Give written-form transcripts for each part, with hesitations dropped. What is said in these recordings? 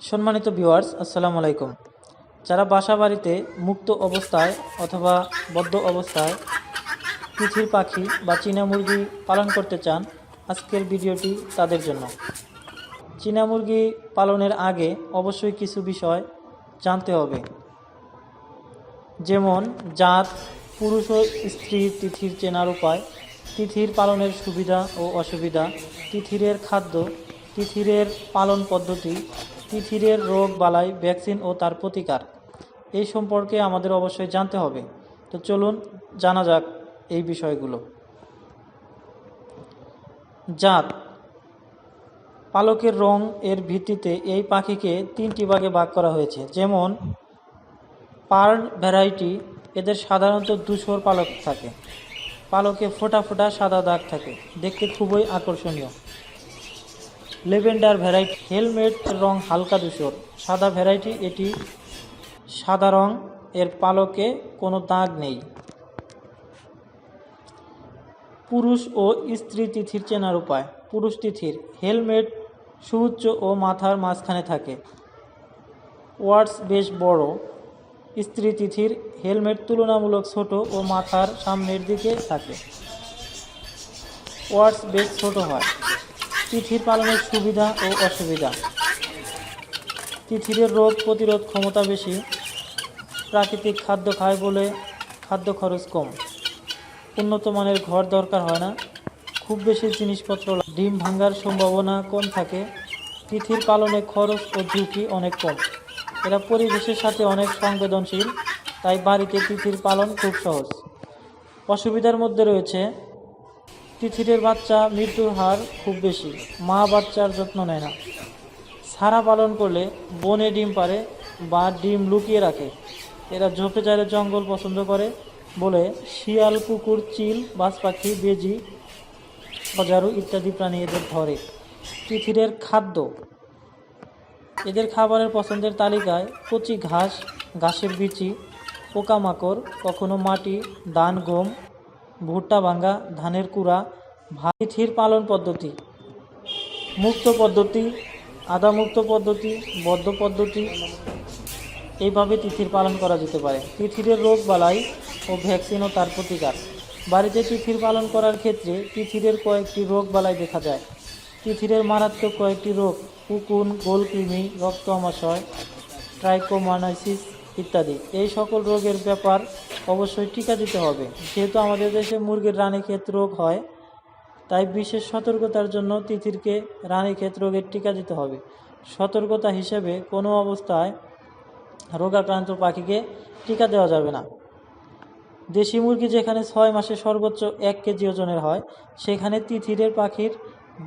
সম্মানিত ভিউয়ার্স, আসসালামু আলাইকুম। যারা বাসা বাড়িতে মুক্ত অবস্থায় অথবা বদ্ধ অবস্থায় তিথির পাখি বা চীনা মুরগি পালন করতে চান, আজকের ভিডিওটি তাদের জন্য। চীনা মুরগি পালনের আগে অবশ্যই কিছু বিষয় জানতে হবে, যেমন জাত, পুরুষ ও স্ত্রীর তিথির চেনার উপায়, তিথির পালনের সুবিধা ও অসুবিধা, তিথিরের খাদ্য, তিথিরের পালন পদ্ধতি, তিথিরের রোগ বালাই, ভ্যাকসিন ও তার প্রতিকার। এই সম্পর্কে আমাদের অবশ্যই জানতে হবে। তো চলুন জানা যাক এই বিষয়গুলো। জাত, পালকের রং এর ভিত্তিতে এই পাখিকে 3টি ভাগে ভাগ করা হয়েছে, যেমন পার্ল ভ্যারাইটি, এদের সাধারণত ধূসর পালক থাকে, পালকে ফোঁটা ফোঁটা সাদা দাগ থাকে, দেখতে খুবই আকর্ষণীয়। লেভেন্ডার ভ্যারাইটি, হেলমেট রং হালকা ধূসর, সাদা ভ্যারাইটি, এটি সাদা রং, এর পালকে কোনো দাগ নেই। পুরুষ ও স্ত্রী তিথির চেনার উপায়। পুরুষ তিথির হেলমেট সুউচ্চ ও মাথার মাঝখানে থাকে, ওয়ার্ডস বেশ বড়। স্ত্রী তিথির হেলমেট তুলনামূলক ছোট ও মাথার সামনের দিকে থাকে, ওয়ার্ডস বেশ ছোট হয়। তিথির পালনের সুবিধা ও অসুবিধা। তিথিরের রোগ প্রতিরোধ ক্ষমতা বেশি, প্রাকৃতিক খাদ্য খায় বলে খাদ্য খরচ কম, উন্নত মানের ঘর দরকার হয় না, খুব বেশি জিনিসপত্র, ডিম ভাঙার সম্ভাবনা কম থাকে। তিথির পালনে খরচ ও ঝুঁকি অনেক কম। এরা পরিবেশের সাথে অনেক সংবেদনশীল, তাই বাড়িতে তিথির পালন খুব সহজ। অসুবিধার মধ্যে রয়েছে তিথিরের বাচ্চা মৃত্যুর হার খুব বেশি, মা বাচ্চার যত্ন নেয় না, ছাড়া পালন করলে বনে ডিম পারে বা ডিম লুকিয়ে রাখে। এরা ঝোপে ঝাড়ে জঙ্গল পছন্দ করে বলে শিয়াল, কুকুর, চিল, বাজ পাখি, বেজি, অজারু ইত্যাদি প্রাণী এদের ধরে। তিথিরের খাদ্য, এদের খাবারের পছন্দের তালিকায় কচি ঘাস, ঘাসের বিচি, পোকামাকড়, কখনো মাটি, ধান, গম, ভুট্টা ভাঙ্গা, ধানের কুড়া। তিথির পালন পদ্ধতি: মুক্ত পদ্ধতি, আধামুক্ত পদ্ধতি, বদ্ধ পদ্ধতি, এইভাবে তিথির পালন করা যেতে পারে। তিথিরের রোগ বালাই ও ভ্যাকসিন ও তার প্রতিকার। বাড়িতে তিথির পালন করার ক্ষেত্রে তিথিরের কয়েকটি রোগ বালাই দেখা যায়। তিথিরের মারাত্মক কয়েকটি রোগ: উকুন, গোলকৃমি, রক্ত আমাশয়, ট্রাইকোমানাইসিস ইত্যাদি। এই সকল রোগের ব্যাপার অবশ্যই টিকা দিতে হবে। যেহেতু আমাদের দেশে মুরগির রানীক্ষেত রোগ হয়, তাই বিশেষ সতর্কতার জন্য তিথিরকে রানীক্ষেত রোগের টিকা দিতে হবে। সতর্কতা হিসেবে কোনো অবস্থায় রোগাক্রান্ত পাখিকে টিকা দেওয়া যাবে না। দেশি মুরগি যেখানে 6 মাসে সর্বোচ্চ 1 কেজি ওজনের হয়, সেখানে তিথিরের পাখির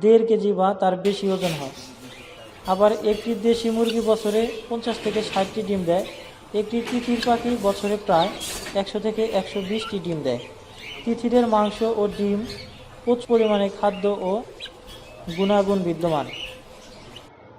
1.5 কেজি বা তার বেশি ওজন হয়। আবার একটি দেশি মুরগি বছরে 50 থেকে 60টি ডিম দেয়। একটি তিথির পাখি বছরে প্রায় 100 থেকে 120টি ডিম দেয়। তিথিরের মাংস ও ডিম প্রচুর পরিমাণে খাদ্য ও গুণাগুণ বিদ্যমান।